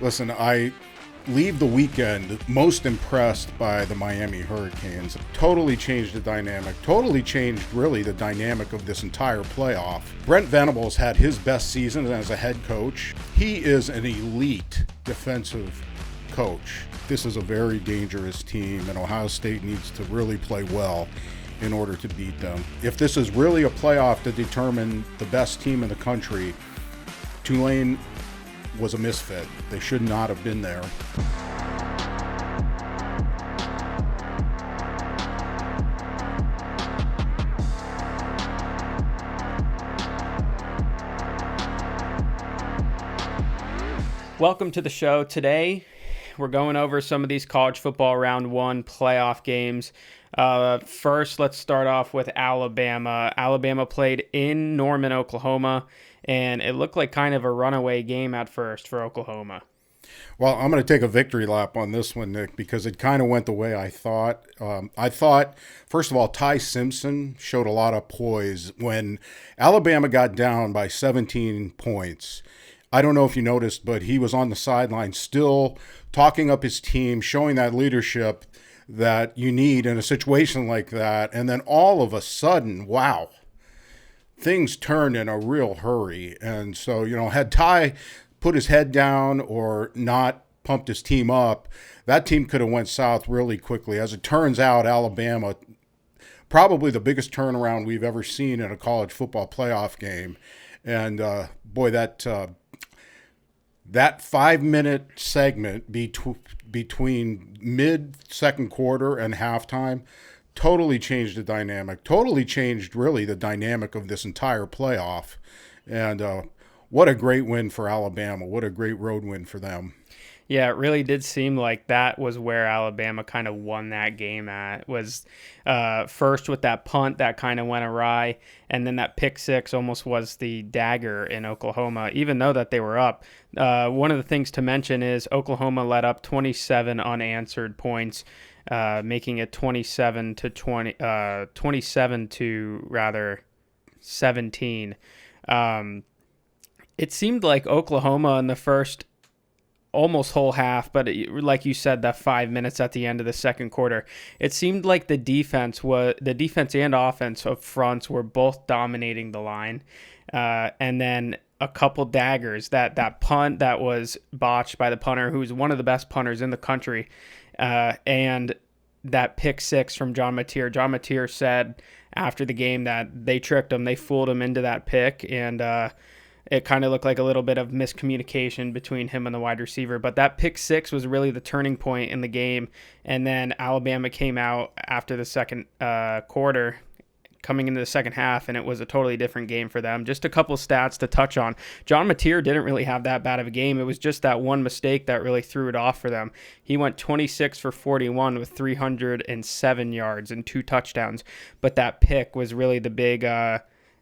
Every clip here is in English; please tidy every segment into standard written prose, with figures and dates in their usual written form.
Listen, I leave the weekend most impressed by the Miami Hurricanes. Totally changed the dynamic, totally changed really the dynamic of this entire playoff. Brent Venables had his best season as a head coach. He is an elite defensive coach. This is a very dangerous team, and Ohio State needs to really play well in order to beat them. If this is really a playoff to determine the best team in the country, Tulane was a misfit. They should not have been there. Welcome to the show. Today, we're going over some of these college football round one playoff games. First, let's start off with Alabama. Alabama played in Norman, Oklahoma, and it looked like kind of a runaway game at first for Oklahoma. Well, I'm going to take a victory lap on this one, Nick, because it kind of went the way I thought. First of all, Ty Simpson showed a lot of poise when Alabama got down by 17 points. I don't know if you noticed, but he was on the sideline still talking up his team, showing that leadership that you need in a situation like that. And then all of a sudden, wow, things turned in a real hurry. And so, had Ty put his head down or not pumped his team up, that team could have went south really quickly. As it turns out, Alabama, probably the biggest turnaround we've ever seen in a college football playoff game. And boy, that 5-minute segment between mid-second quarter and halftime totally changed the dynamic, totally changed really the dynamic of this entire playoff. And what a great win for Alabama. What a great road win for them. Yeah, it really did seem like that was where Alabama kind of won that game at. Was first with that punt that kind of went awry, and then that pick six almost was the dagger in Oklahoma, even though that they were up. One of the things to mention is Oklahoma let up 27 unanswered points, making it 27 to 17. It seemed like Oklahoma in the first almost whole half, but like you said, that 5 minutes at the end of the second quarter, it seemed like the defense and offense of fronts were both dominating the line, and then a couple daggers. That punt that was botched by the punter, who's one of the best punters in the country, and that pick six from John Mateer. John Mateer said after the game that they tricked him, they fooled him into that pick, and it kind of looked like a little bit of miscommunication between him and the wide receiver. But that pick six was really the turning point in the game. And then Alabama came out after the second quarter, coming into the second half, and it was a totally different game for them. Just a couple stats to touch on. John Mateer didn't really have that bad of a game. It was just that one mistake that really threw it off for them. He went 26 for 41 with 307 yards and 2 touchdowns. But that pick was really the big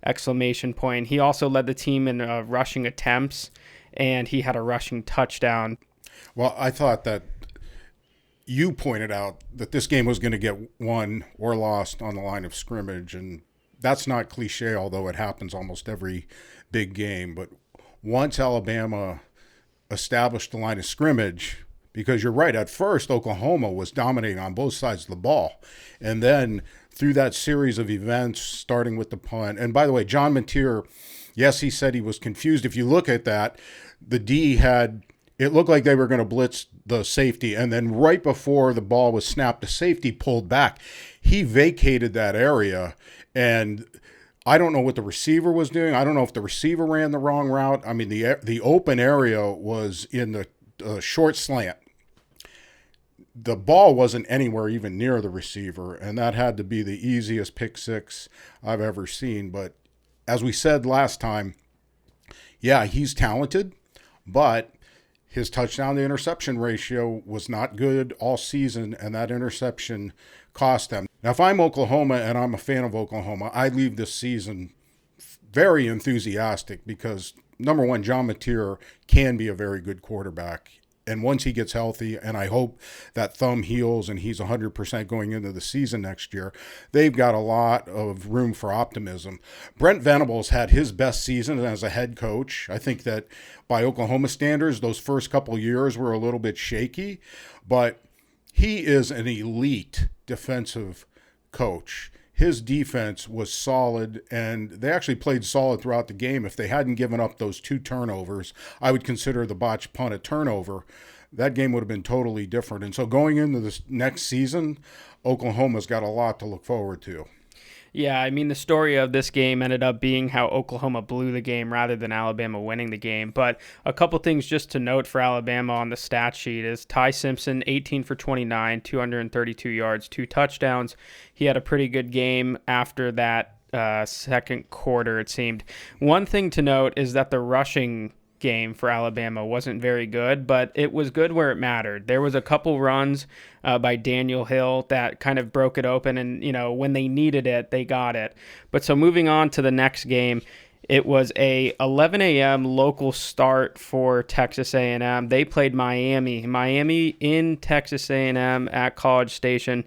exclamation point. He also led the team in rushing attempts, and he had a rushing touchdown. Well, I thought that you pointed out that this game was going to get won or lost on the line of scrimmage, and that's not cliche, although it happens almost every big game. But once Alabama established the line of scrimmage, because you're right, at first Oklahoma was dominating on both sides of the ball, and then through that series of events, starting with the punt. And by the way, John Mateer, yes, he said he was confused. If you look at that, the D it looked like they were going to blitz the safety. And then right before the ball was snapped, the safety pulled back. He vacated that area. And I don't know what the receiver was doing. I don't know if the receiver ran the wrong route. I mean, the open area was in the short slant. The ball wasn't anywhere even near the receiver, and that had to be the easiest pick six I've ever seen. But as we said last time, yeah, he's talented, but his touchdown to interception ratio was not good all season, and that interception cost them. Now, if I'm Oklahoma and I'm a fan of Oklahoma, I leave this season very enthusiastic because, number one, John Mateer can be a very good quarterback. And once he gets healthy, and I hope that thumb heals and he's 100% going into the season next year, they've got a lot of room for optimism. Brent Venables had his best season as a head coach. I think that by Oklahoma standards, those first couple years were a little bit shaky, but he is an elite defensive coach. His defense was solid, and they actually played solid throughout the game. If they hadn't given up those 2 turnovers, I would consider the botched punt a turnover. That game would have been totally different. And so going into this next season, Oklahoma's got a lot to look forward to. Yeah, I mean, the story of this game ended up being how Oklahoma blew the game rather than Alabama winning the game. But a couple things just to note for Alabama on the stat sheet is Ty Simpson, 18 for 29, 232 yards, 2 touchdowns. He had a pretty good game after that second quarter, it seemed. One thing to note is that the rushing game for Alabama wasn't very good, but it was good where it mattered. There was a couple runs by Daniel Hill that kind of broke it open, and when they needed it, they got it. But so moving on to the next game, it was a 11 a.m. local start for Texas A&M. They played Miami in Texas A&M at College Station.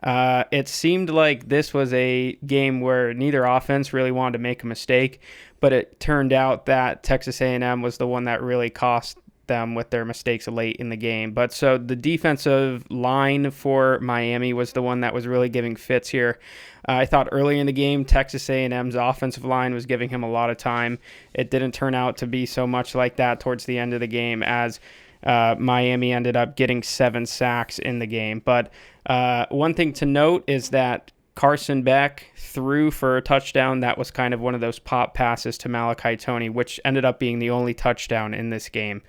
It seemed like this was a game where neither offense really wanted to make a mistake, but it turned out that Texas A&M was the one that really cost them with their mistakes late in the game. But so the defensive line for Miami was the one that was really giving fits here. I thought early in the game, Texas A&M's offensive line was giving him a lot of time. It didn't turn out to be so much like that towards the end of the game, as Miami ended up getting 7 sacks in the game. But one thing to note is that Carson Beck threw for a touchdown. That was kind of one of those pop passes to Malachi Toney, which ended up being the only touchdown in this game.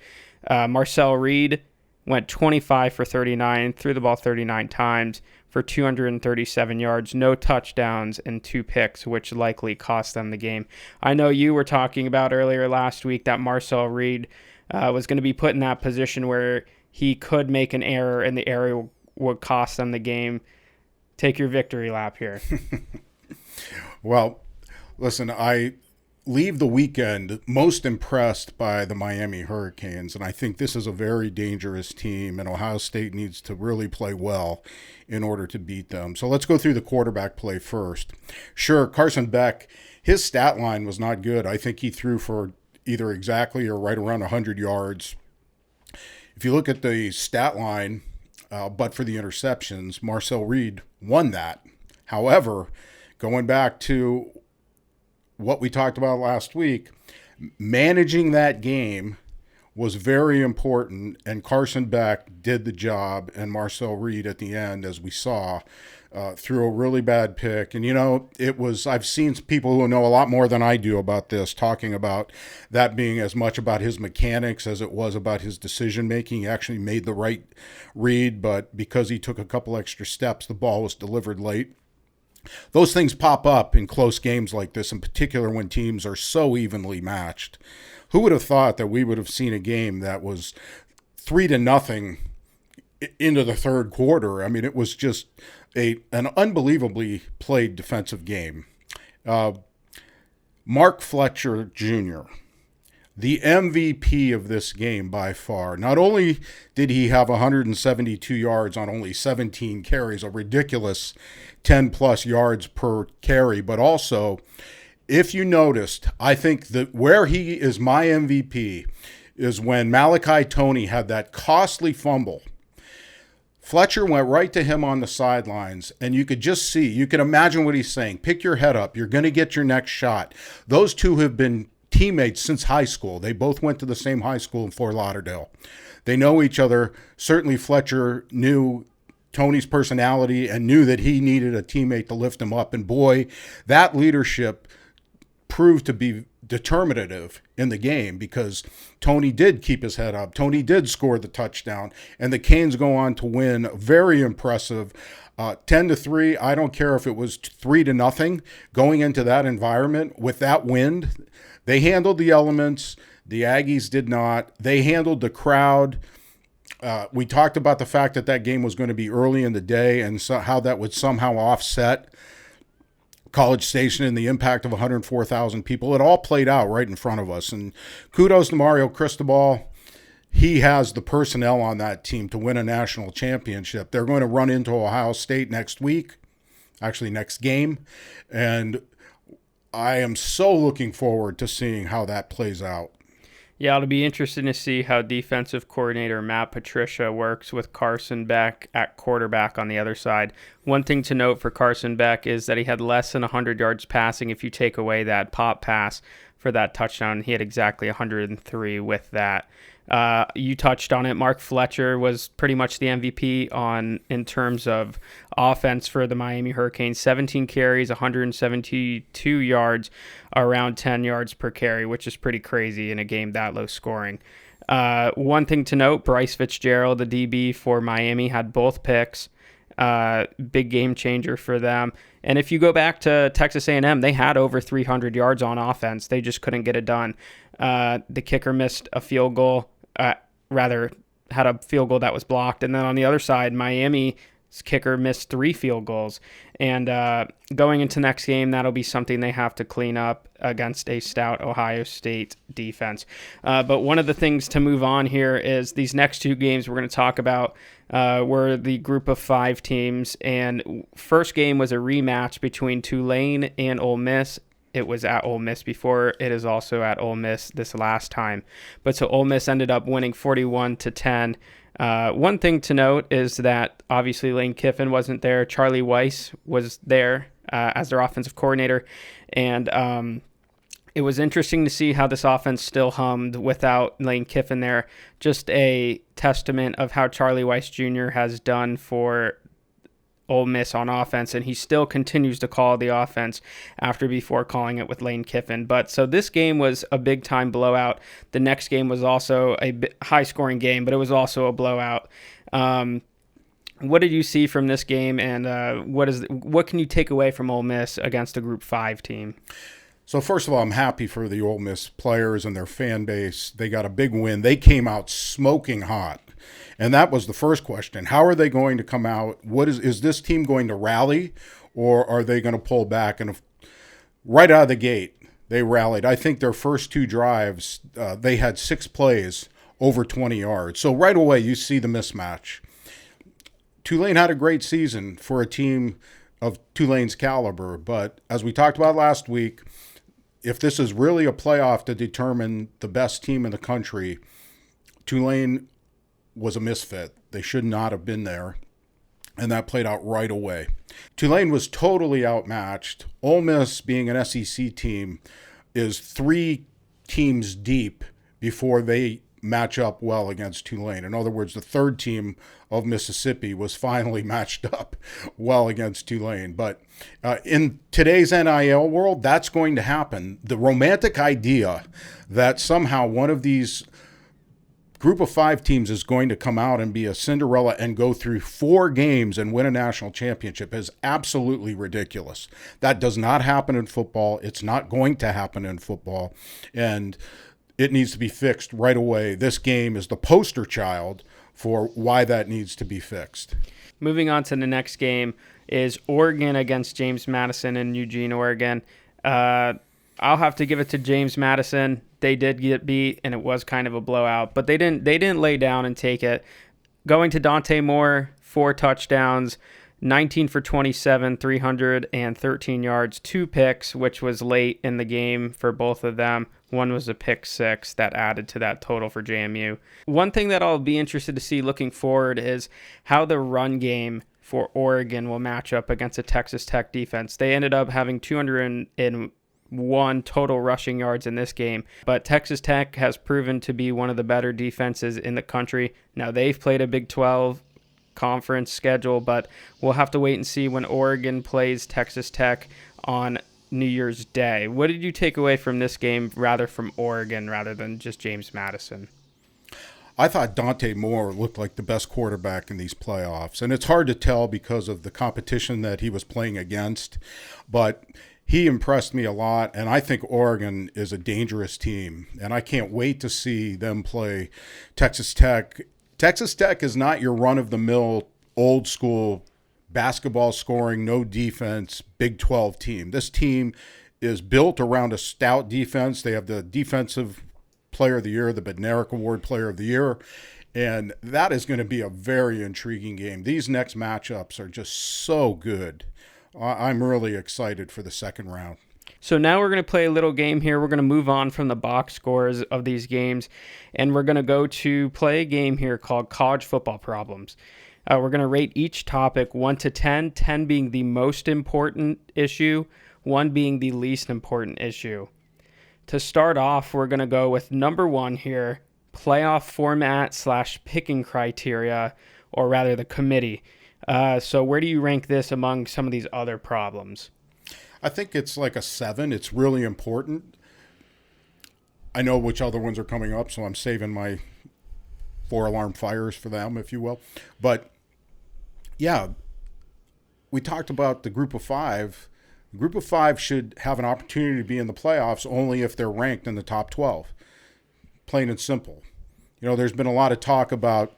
Marcel Reed went 25 for 39, threw the ball 39 times for 237 yards, no touchdowns, and 2 picks, which likely cost them the game. I know you were talking about earlier last week that Marcel Reed was going to be put in that position where he could make an error and the error would cost them the game. Take your victory lap here. Well, listen, I leave the weekend most impressed by the Miami Hurricanes, and I think this is a very dangerous team, and Ohio State needs to really play well in order to beat them. So let's go through the quarterback play first. Sure, Carson Beck, his stat line was not good. I think he threw for either exactly or right around 100 yards. If you look at the stat line, but for the interceptions, Marcel Reed won that. However, going back to what we talked about last week, managing that game was very important, and Carson Beck did the job, and Marcel Reed at the end, as we saw, threw a really bad pick. And, I've seen people who know a lot more than I do about this talking about that being as much about his mechanics as it was about his decision-making. He actually made the right read, but because he took a couple extra steps, the ball was delivered late. Those things pop up in close games like this, in particular when teams are so evenly matched. Who would have thought that we would have seen a game that was 3-0 into the third quarter? I mean, it was just an unbelievably played defensive game. Mark Fletcher Jr., the MVP of this game by far. Not only did he have 172 yards on only 17 carries, a ridiculous 10-plus yards per carry, but also, if you noticed, I think that where he is my MVP is when Malachi Toney had that costly fumble. Fletcher went right to him on the sidelines, and you could just see, you can imagine what he's saying. Pick your head up. You're going to get your next shot. Those two have been teammates since high school. They both went to the same high school in Fort Lauderdale. They know each other. Certainly Fletcher knew Toney's personality and knew that he needed a teammate to lift him up. And boy, that leadership proved to be determinative in the game because Toney did keep his head up. Toney did score the touchdown, and the Canes go on to win. Very impressive. 10-3. I don't care if it was 3-0 going into that environment with that wind. They handled the elements. The Aggies did not. They handled the crowd. We talked about the fact that game was going to be early in the day and how that would somehow offset College Station and the impact of 104,000 people. It all played out right in front of us. And kudos to Mario Cristobal. he has the personnel on that team to win a national championship. They're going to run into Ohio State next week, actually next game, and I am so looking forward to seeing how that plays out. Yeah, it'll be interesting to see how defensive coordinator Matt Patricia works with Carson Beck at quarterback on the other side. One thing to note for Carson Beck is that he had less than 100 yards passing if you take away that pop pass for that touchdown. He had exactly 103 with that. You touched on it. Mark Fletcher was pretty much the MVP in terms of offense for the Miami Hurricanes. 17 carries, 172 yards, around 10 yards per carry, which is pretty crazy in a game that low scoring. One thing to note, Bryce Fitzgerald, the DB for Miami, had both picks. Big game changer for them. And if you go back to Texas A&M, they had over 300 yards on offense. They just couldn't get it done. The kicker missed a field goal. Had a field goal that was blocked. And then on the other side, Miami's kicker missed 3 field goals. And going into next game, that'll be something they have to clean up against a stout Ohio State defense. But one of the things to move on here is these next 2 games we're going to talk about were the group of 5 teams. And first game was a rematch between Tulane and Ole Miss. It was at Ole Miss before. It is also at Ole Miss this last time. But so Ole Miss ended up winning 41-10. One thing to note is that obviously Lane Kiffin wasn't there. Charlie Weiss was there as their offensive coordinator. And it was interesting to see how this offense still hummed without Lane Kiffin there. Just a testament of how Charlie Weiss Jr. has done for Ole Miss on offense, and he still continues to call the offense before calling it with Lane Kiffin. But so this game was a big time blowout. The next game was also a high scoring game, but it was also a blowout. What did you see from this game, and what can you take away from Ole Miss against a Group 5 team? So first of all, I'm happy for the Ole Miss players and their fan base. They got a big win. They came out smoking hot. And that was the first question. How are they going to come out? Is this team going to rally, or are they going to pull back? And right out of the gate, they rallied. I think their first 2 drives, they had 6 plays over 20 yards. So right away, you see the mismatch. Tulane had a great season for a team of Tulane's caliber. But as we talked about last week, if this is really a playoff to determine the best team in the country, Tulane was a misfit. They should not have been there, and that played out right away. Tulane was totally outmatched. Ole Miss, being an SEC team, is 3 teams deep before they match up well against Tulane. In other words, the 3rd team of Mississippi was finally matched up well against Tulane. But in today's NIL world, that's going to happen. The romantic idea that somehow one of these Group of 5 teams is going to come out and be a Cinderella and go through 4 games and win a national championship is absolutely ridiculous. That does not happen in football. It's not going to happen in football, and it needs to be fixed right away. This game is the poster child for why that needs to be fixed. Moving on to the next game is Oregon against James Madison in Eugene, Oregon. I'll have to give it to James Madison. They did get beat, and it was kind of a blowout, but they didn't lay down and take it. Going to Dante Moore, 4 touchdowns, 19 for 27, 313 yards, 2 picks, which was late in the game for both of them. One was a pick 6 that added to that total for JMU. One thing that I'll be interested to see looking forward is how the run game for Oregon will match up against a Texas Tech defense. They ended up having 201 total rushing yards in this game, but Texas Tech has proven to be one of the better defenses in the country. Now, they've played a Big 12 conference schedule, but we'll have to wait and see when Oregon plays Texas Tech on New Year's Day. What did you take away from this game, rather from Oregon rather than just James Madison? I thought Dante Moore looked like the best quarterback in these playoffs, and it's hard to tell because of the competition that he was playing against, but he impressed me a lot, and I think Oregon is a dangerous team, and I can't wait to see them play Texas Tech. Texas Tech is not your run-of-the-mill, old-school basketball scoring, no defense, Big 12 team. This team is built around a stout defense. They have the defensive Player of the Year, the Bednarik Award Player of the Year. And that is going to be a very intriguing game. These next matchups are just so good. I'm really excited for the second round. So now we're going to play a little game here. We're going to move on from the box scores of these games, and we're going to go to play a game here called College Football Problems. We're going to rate each topic 1 to 10, 10 being the most important issue, 1 being the least important issue. To start off, we're going to go with number 1 here, playoff format / picking criteria, or rather the committee. So where do you rank this among some of these other problems? I think it's like a 7. It's really important. I know which other ones are coming up, so I'm saving my 4-alarm fires for them, if you will. But yeah, we talked about the group of 5. The group of 5 should have an opportunity to be in the playoffs only if they're ranked in the top 12. Plain and simple. You know, there's been a lot of talk about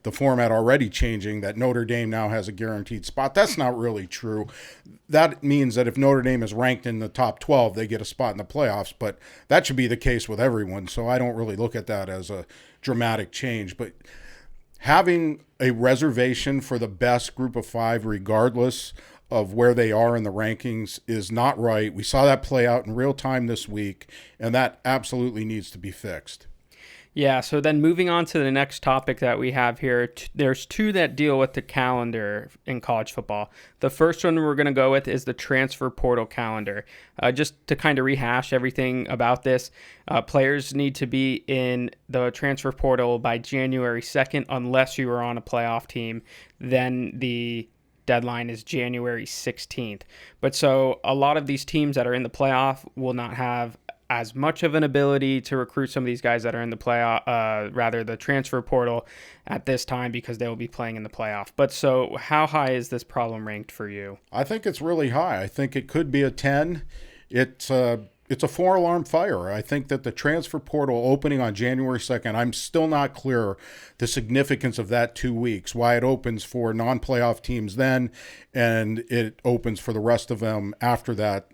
the format already changing, that Notre Dame now has a guaranteed spot. That's not really true. That means that if Notre Dame is ranked in the top 12, they get a spot in the playoffs, but that should be the case with everyone, so I don't really look at that as a dramatic change. But having a reservation for the best group of 5, regardless of where they are in the rankings, is not right. We saw that play out in real time this week, and that absolutely needs to be fixed. Yeah, so then moving on to the next topic that we have here, there's 2 that deal with the calendar in college football. The first one we're going to go with is the transfer portal calendar. Just to kind of rehash everything about this, players need to be in the transfer portal by January 2nd unless you are on a playoff team. Then the deadline is January 16th. But so a lot of these teams that are in the playoff will not have as much of an ability to recruit some of these guys that are in the the transfer portal at this time, because they will be playing in the playoff. But so how high is this problem ranked for you? I think it's really high. I think it could be a 10. It's a 4-alarm fire. I think that the transfer portal opening on January 2nd, I'm still not clear the significance of that 2 weeks, why it opens for non-playoff teams then, and it opens for the rest of them after that.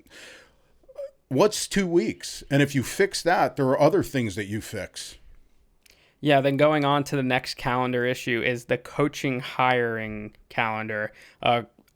What's 2 weeks? And if you fix that, there are other things that you fix. Yeah, then going on to the next calendar issue is the coaching hiring calendar.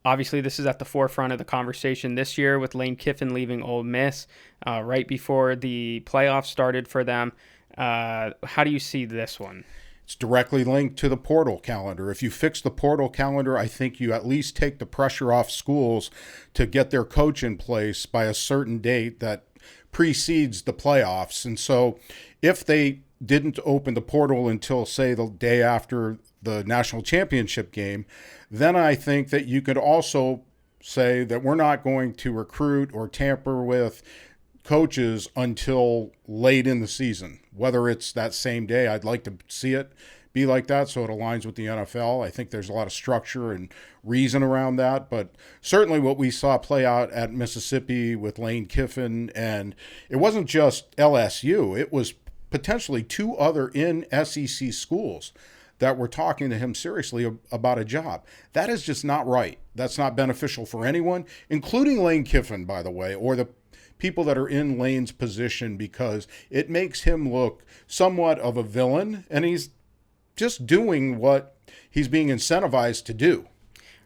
Obviously, this is at the forefront of the conversation this year with Lane Kiffin leaving Ole Miss right before the playoffs started for them. How do you see this one? It's directly linked to the portal calendar. If you fix the portal calendar, I think you at least take the pressure off schools to get their coach in place by a certain date that precedes the playoffs. And so if they didn't open the portal until, say, the day after the national championship game, then I think that you could also say that we're not going to recruit or tamper with coaches until late in the season. Whether it's that same day, I'd like to see it be like that so it aligns with the NFL. I think there's a lot of structure and reason around that, but certainly what we saw play out at Mississippi with Lane Kiffin, and it wasn't just LSU, it was potentially 2 other in SEC schools that were talking to him seriously about a job. That is just not right. That's not beneficial for anyone, including Lane Kiffin, by the way, or the people that are in Lane's position, because it makes him look somewhat of a villain, and he's just doing what he's being incentivized to do.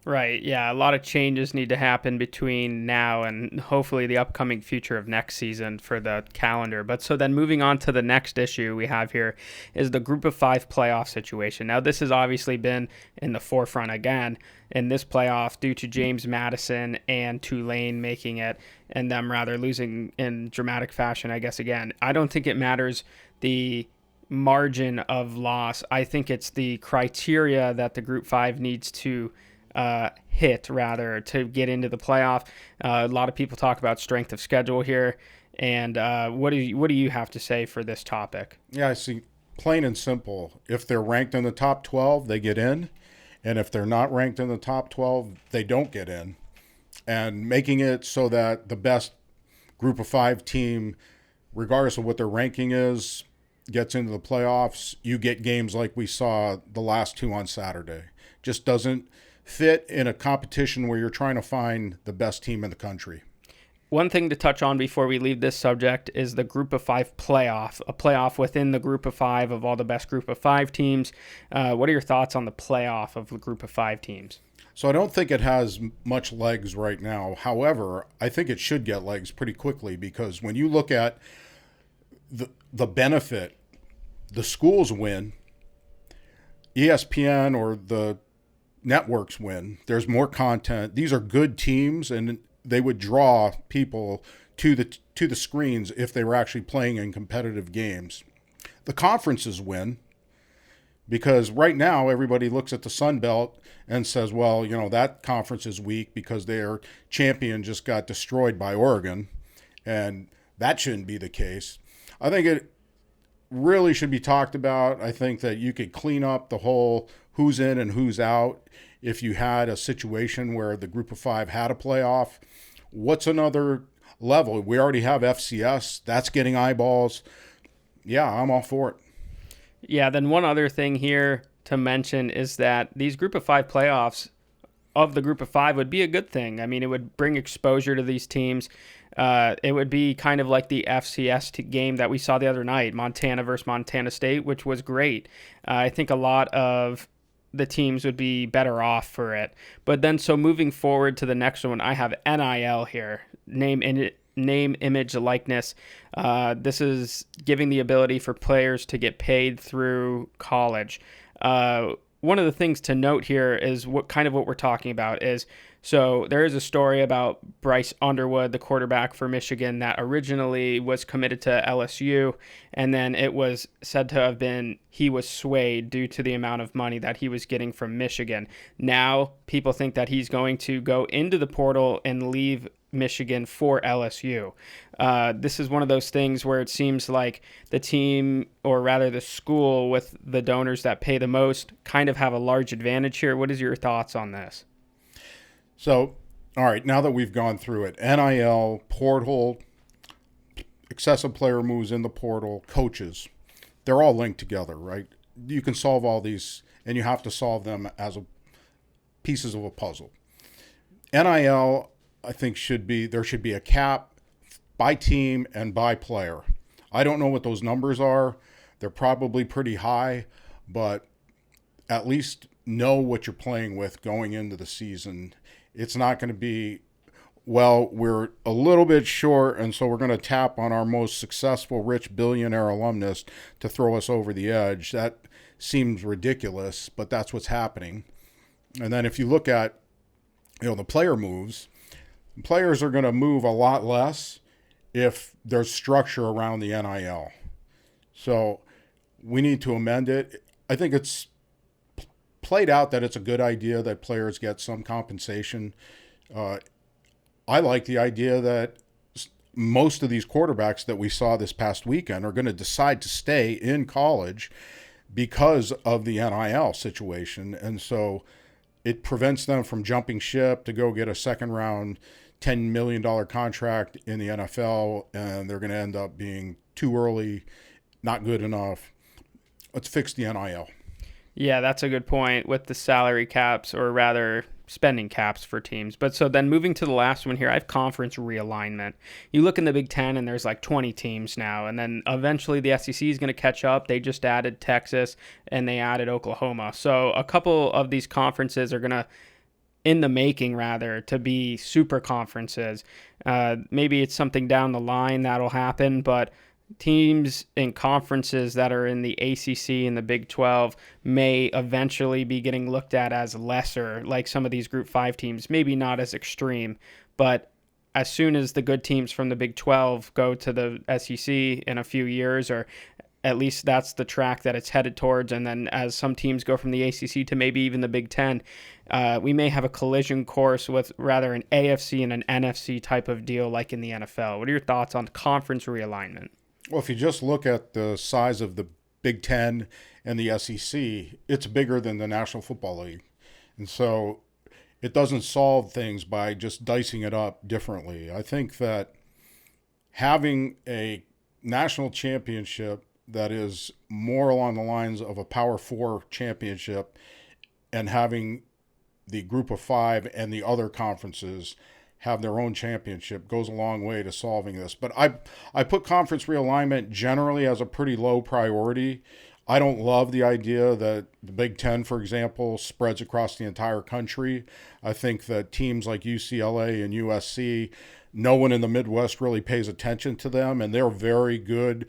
Right. Yeah. A lot of changes need to happen between now and hopefully the upcoming future of next season for the calendar. But so then moving on to the next issue we have here is the group of 5 playoff situation. Now, this has obviously been in the forefront again in this playoff due to James Madison and Tulane making it and them rather losing in dramatic fashion, I guess, again. I don't think it matters the margin of loss. I think it's the criteria that the group 5 needs to hit rather to get into the playoff. A lot of people talk about strength of schedule here, and what do you have to say for this topic? Yeah, I see. Plain and simple. If they're ranked in the top 12, they get in, and if they're not ranked in the top 12, they don't get in. And making it so that the best group of 5 team, regardless of what their ranking is, gets into the playoffs. You get games like we saw the last 2 on Saturday. Just doesn't fit in a competition where you're trying to find the best team in the country. One thing to touch on before we leave this subject is the Group of Five playoff, a playoff within the Group of Five of all the best Group of Five teams. What are your thoughts on the playoff of the Group of Five teams? So I don't think it has much legs right now. However, I think it should get legs pretty quickly, because when you look at the benefit, the schools win, ESPN or the networks win. There's more content. These are good teams, and they would draw people to the screens if they were actually playing in competitive games. The conferences win, because right now everybody looks at the Sun Belt and says, well, that conference is weak because their champion just got destroyed by Oregon, and that shouldn't be the case. I think it really should be talked about. I think that you could clean up the whole who's in and who's out if you had a situation where the Group of Five had a playoff. What's another level? We already have FCS. That's getting eyeballs. Yeah, I'm all for it. Yeah, then one other thing here to mention is that these Group of Five playoffs of the Group of Five would be a good thing. I mean, it would bring exposure to these teams. It would be kind of like the FCS game that we saw the other night, Montana versus Montana State, which was great. I think a lot of the teams would be better off for it. But then, so moving forward to the next one, I have NIL here, name, image, likeness. This is giving the ability for players to get paid through college. One of the things to note here is what we're talking about is, so there is a story about Bryce Underwood, the quarterback for Michigan, that originally was committed to LSU, and then it was said to have been he was swayed due to the amount of money that he was getting from Michigan. Now people think that he's going to go into the portal and leave Michigan for LSU. This is one of those things where it seems like the team, or rather the school with the donors that pay the most, kind of have a large advantage here. What is your thoughts on this? So, all right, now that we've gone through it, NIL, portal, excessive player moves in the portal, coaches, they're all linked together, right? You can solve all these, and you have to solve them as pieces of a puzzle. NIL, I think there should be a cap by team and by player. I don't know what those numbers are. They're probably pretty high, but at least know what you're playing with going into the season. It's not going to be, well, we're a little bit short, and so we're going to tap on our most successful rich billionaire alumnus to throw us over the edge. That seems ridiculous, but that's what's happening. And then if you look at, the player moves, players are going to move a lot less if there's structure around the NIL. So we need to amend it. I think it's played out that it's a good idea that players get some compensation. I like the idea that most of these quarterbacks that we saw this past weekend are going to decide to stay in college because of the NIL situation. And so it prevents them from jumping ship to go get a second round $10 million contract in the NFL, and they're going to end up being too early, not good enough. Let's fix the NIL. Yeah, that's a good point with the salary caps, or rather spending caps for teams. But so then moving to the last one here, I have conference realignment. You look in the Big Ten and there's like 20 teams now, and then eventually the SEC is going to catch up. They just added Texas and they added Oklahoma. So a couple of these conferences are going to, in the making rather, to be super conferences. Maybe it's something down the line that'll happen, but teams in conferences that are in the ACC and the Big 12 may eventually be getting looked at as lesser, like some of these Group 5 teams, maybe not as extreme, but as soon as the good teams from the Big 12 go to the SEC in a few years, or at least that's the track that it's headed towards, and then as some teams go from the ACC to maybe even the Big 10, we may have a collision course with rather an AFC and an NFC type of deal like in the NFL. What are your thoughts on conference realignment? Well, if you just look at the size of the Big Ten and the SEC, it's bigger than the National Football League. And so it doesn't solve things by just dicing it up differently. I think that having a national championship that is more along the lines of a Power Four championship, and having the Group of Five and the other conferences have their own championship goes a long way to solving this. But I put conference realignment generally as a pretty low priority. I don't love the idea that the Big Ten, for example, spreads across the entire country. I think that teams like UCLA and USC, no one in the Midwest really pays attention to them, and they're very good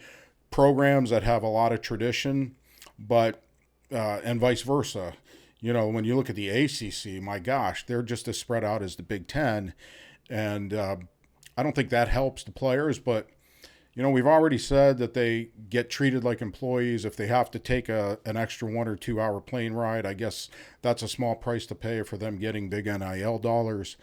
programs that have a lot of tradition, but and vice versa. You know, when you look at the ACC, my gosh, they're just as spread out as the Big Ten, and I don't think that helps the players, but you know, we've already said that they get treated like employees. If they have to take an extra 1 or 2 hour plane ride, I guess that's a small price to pay for them getting big NIL dollars.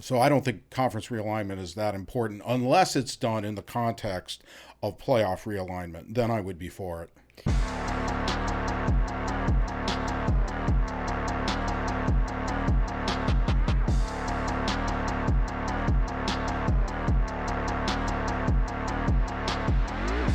So I don't think conference realignment is that important unless it's done in the context of playoff realignment. Then I would be for it.